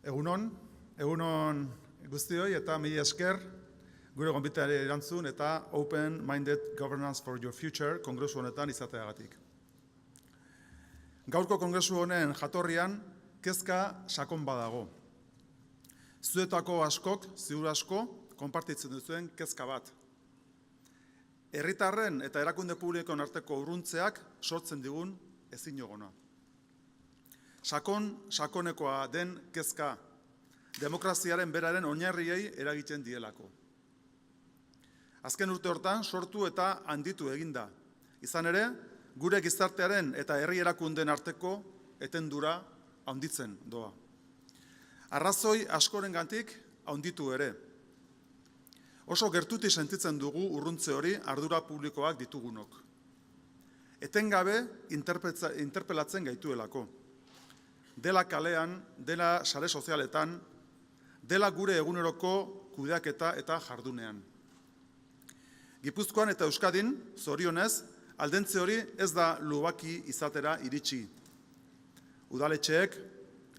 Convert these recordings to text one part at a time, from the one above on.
Egunon guztioi eta mila esker gure gonbitari erantzun eta Open Minded Governance for Your Future kongresu honetan izateagatik. Gaurko kongresu honen jatorrian kezka sakon badago. Zuetako askok, ziur asko, konpartitzen duzuen kezka bat. Herritarren eta erakunde publikoen arteko urruntzeak sortzen digun ezinegona. Sakonekoa den kezka, demokraziaren beraren oinarriei eragiten dielako. Azken urte hortan sortu eta handitu eginda. Izan ere, gure gizartearen eta herri erakundeen arteko etendura handitzen doa. Arrazoi askorengatik handitu ere. Oso gertuti sentitzen dugu urruntze hori ardura publikoak ditugunok. Etengabe interpelatzen gaituelako. Dela kalean, dela sare sozialetan, dela gure eguneroko kudeaketa eta jardunean. Gipuzkoan eta Euskadin, zorionez, aldentze hori ez da lubaki izatera iritsi. Udaletxeek,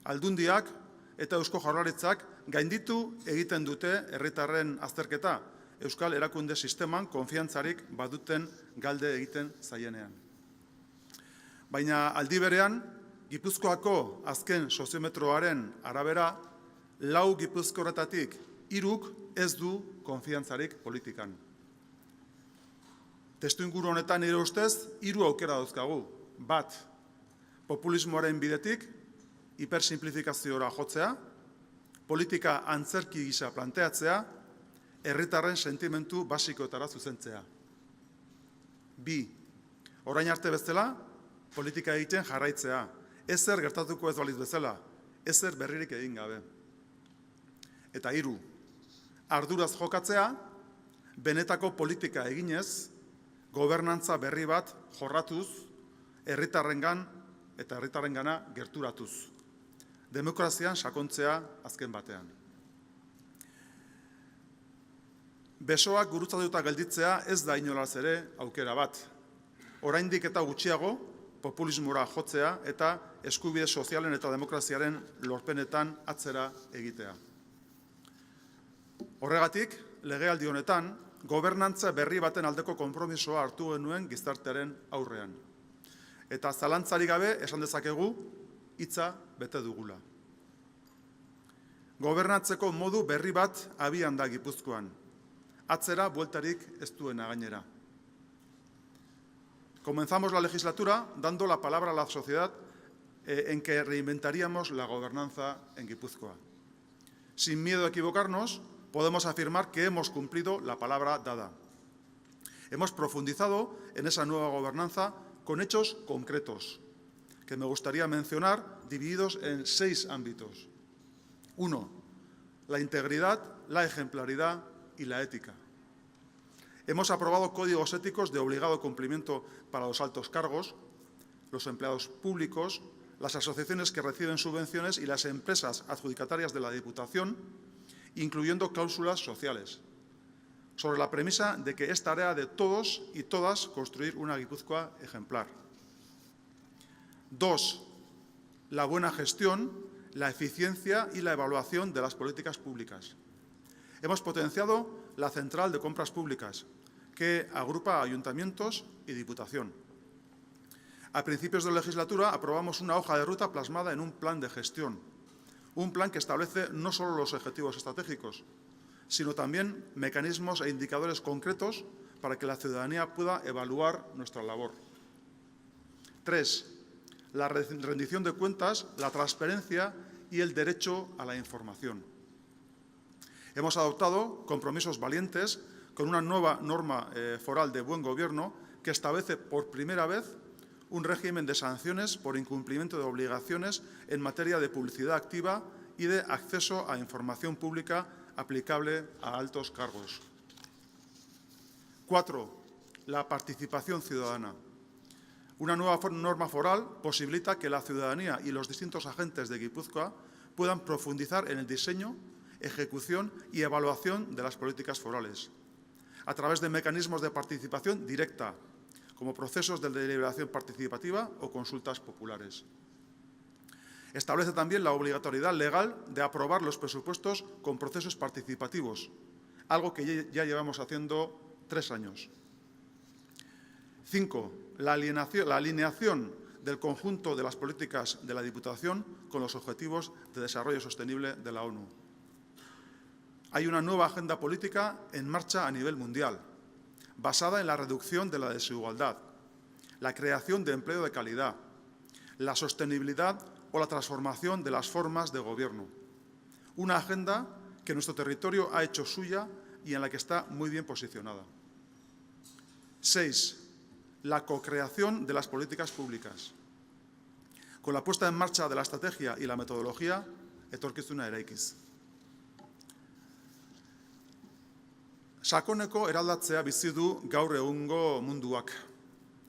aldundiak eta Eusko Jaurlaritzak gainditu egiten dute herritarren azterketa, Euskal Erakunde Sisteman konfiantzarik baduten galde egiten zaienean. Baina aldi berean, Gipuzkoako azken soziometroaren arabera, 4 gipuzkoarretatik 3 ez du konfiantzarik politikan. Testuinguru honetan nire ustez 3 aukera dauzkagu. 1. Populismoaren bidetik, hipersimplifikaziora jotzea, politika antzerki gisa planteatzea, herritarren sentimentu basikoetara zuzentzea. 2. Orain arte bezala, politika egiten jarraitzea. Ezer gertatuko ez baliz bezala, ezer berririk egin gabe. Eta 3. Arduraz jokatzea, benetako politika eginez, gobernantza berri bat jorratuz, herritarrengan eta herritarrengana gerturatuz. Demokrazian sakontzea azken batean. Besoak gurutzatuta gelditzea ez da inolaz ere aukera bat. Oraindik eta gutxiago, populismora jotzea eta eskubide sozialen eta demokraziaren lorpenetan atzera egitea. Horregatik, legealdi honetan, gobernantza berri baten aldeko konpromisoa hartu genuen gizartearen aurrean. Eta zalantzarik gabe esan dezakegu, hitza bete dugula. Gobernatzeko modu berri bat abian da Gipuzkoan. Atzera bueltarik ez duena gainera. Comenzamos la legislatura dando la palabra a la sociedad en que reinventaríamos la gobernanza en Guipúzcoa. Sin miedo a equivocarnos, podemos afirmar que hemos cumplido la palabra dada. Hemos profundizado en esa nueva gobernanza con hechos concretos, que me gustaría mencionar divididos en 6 ámbitos. 1. La integridad, la ejemplaridad y la ética. Hemos aprobado códigos éticos de obligado cumplimiento para los altos cargos, los empleados públicos, las asociaciones que reciben subvenciones y las empresas adjudicatarias de la Diputación, incluyendo cláusulas sociales, sobre la premisa de que es tarea de todos y todas construir una Guipúzcoa ejemplar. 2. La buena gestión, la eficiencia y la evaluación de las políticas públicas. Hemos potenciado la Central de Compras Públicas, que agrupa ayuntamientos y Diputación. A principios de legislatura aprobamos una hoja de ruta plasmada en un plan de gestión, un plan que establece no solo los objetivos estratégicos, sino también mecanismos e indicadores concretos para que la ciudadanía pueda evaluar nuestra labor. 3. La rendición de cuentas, la transparencia y el derecho a la información. Hemos adoptado compromisos valientes con una nueva norma foral de buen gobierno que establece por primera vez un régimen de sanciones por incumplimiento de obligaciones en materia de publicidad activa y de acceso a información pública aplicable a altos cargos. 4. La participación ciudadana. Una nueva norma foral posibilita que la ciudadanía y los distintos agentes de Guipúzcoa puedan profundizar en el diseño, ejecución y evaluación de las políticas forales, a través de mecanismos de participación directa, como procesos de deliberación participativa o consultas populares. Establece también la obligatoriedad legal de aprobar los presupuestos con procesos participativos, algo que ya llevamos haciendo 3 años. 5. La alineación del conjunto de las políticas de la Diputación con los Objetivos de Desarrollo Sostenible de la ONU. Hay una nueva agenda política en marcha a nivel mundial, basada en la reducción de la desigualdad, la creación de empleo de calidad, la sostenibilidad o la transformación de las formas de gobierno. Una agenda que nuestro territorio ha hecho suya y en la que está muy bien posicionada. 6. La co-creación de las políticas públicas. Con la puesta en marcha de la estrategia y la metodología, etorkizuna eraikiz. Sakoneko eraldatzea bizi du gaur egungo munduak.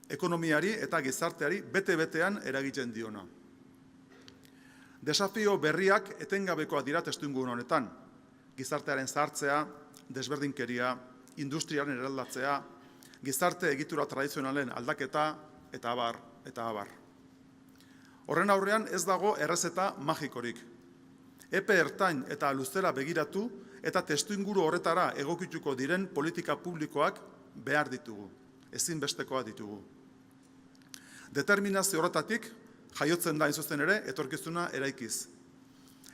Ekonomiari eta gizarteari bete-betean eragiten diona. Desafio berriak etengabekoak dira testuinguru honetan. Gizartearen zahartzea, desberdinkeria, industriaren eraldatzea, gizarte egitura tradizionalen aldaketa eta abar, eta abar. Horren aurrean ez dago errezeta magikorik. Epe ertain eta luzera begiratu eta testuinguru horretara egokituko diren politika publikoak behar ditugu, ezinbestekoa ditugu. Determinazio horretatik jaiotzen da zuzen ere etorkizuna eraikiz.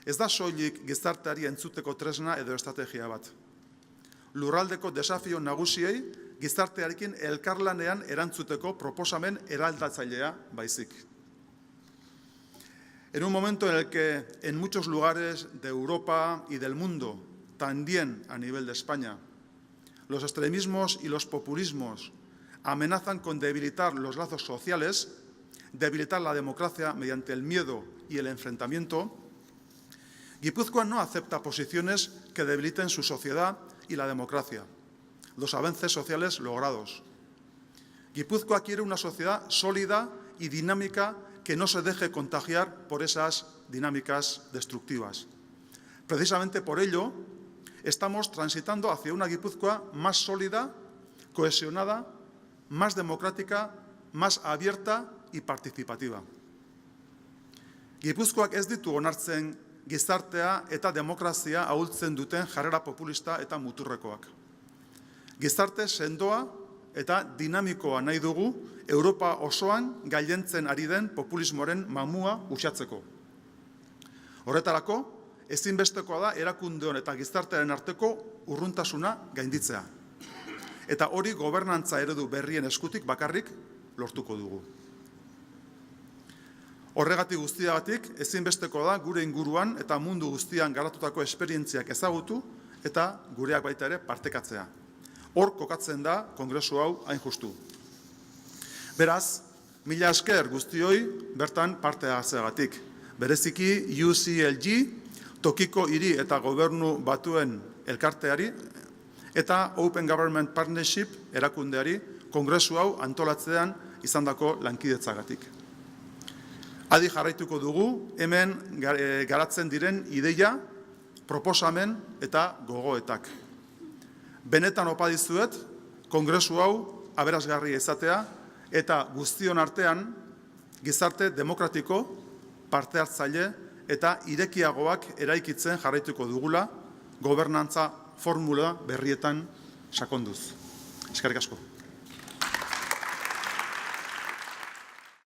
Ez da soilik gizarteari entzuteko tresna edo estrategia bat. Lurraldeko desafio nagusiei gizartearekin elkarlanean erantzuteko proposamen eraldatzailea baizik. En un momento en el que en muchos lugares de Europa y del mundo, también a nivel de España, los extremismos y los populismos amenazan con debilitar los lazos sociales, debilitar la democracia mediante el miedo y el enfrentamiento, Guipúzcoa no acepta posiciones que debiliten su sociedad y la democracia, los avances sociales logrados. Guipúzcoa quiere una sociedad sólida y dinámica que no se deje contagiar por esas dinámicas destructivas. Precisamente por ello, estamos transitando hacia una Guipúzcoa más sólida, cohesionada, más democrática, más abierta y participativa. Gipuzkoak ez ditu onartzen gizartea eta demokrazia ahultzen duten jarrera populista eta muturrekoak. Gizarte sendoa eta dinamikoa nahi dugu Europa osoan gailentzen ari den populismoaren mamua uxatzeko. Horretarako, ezinbestekoa da erakundeon eta gizartearen arteko urruntasuna gainditzea. Eta hori gobernantza eredu berrien eskutik bakarrik lortuko dugu. Horregatik guztiagatik, ezinbesteko da gure inguruan eta mundu guztian garatutako esperientziak ezagutu eta gureak baita ere partekatzea. Hor kokatzen da kongresu hau hain justu. Beraz, mila esker guztioi bertan parte hartzeagatik. Bereziki UCLG, tokiko hiri eta gobernu batuen elkarteari, eta Open Government Partnership erakundeari kongresu hau antolatzean izandako lankidetzagatik. Adi jarraituko dugu hemen garatzen diren ideia, proposamen eta gogoetak. Benetan opa dizuet, kongresu hau aberasgarria izatea eta guztion artean gizarte demokratiko, parte hartzaile eta irekiagoak eraikitzen jarraituko dugula gobernantza formula berrietan sakonduz. Eskerrik asko.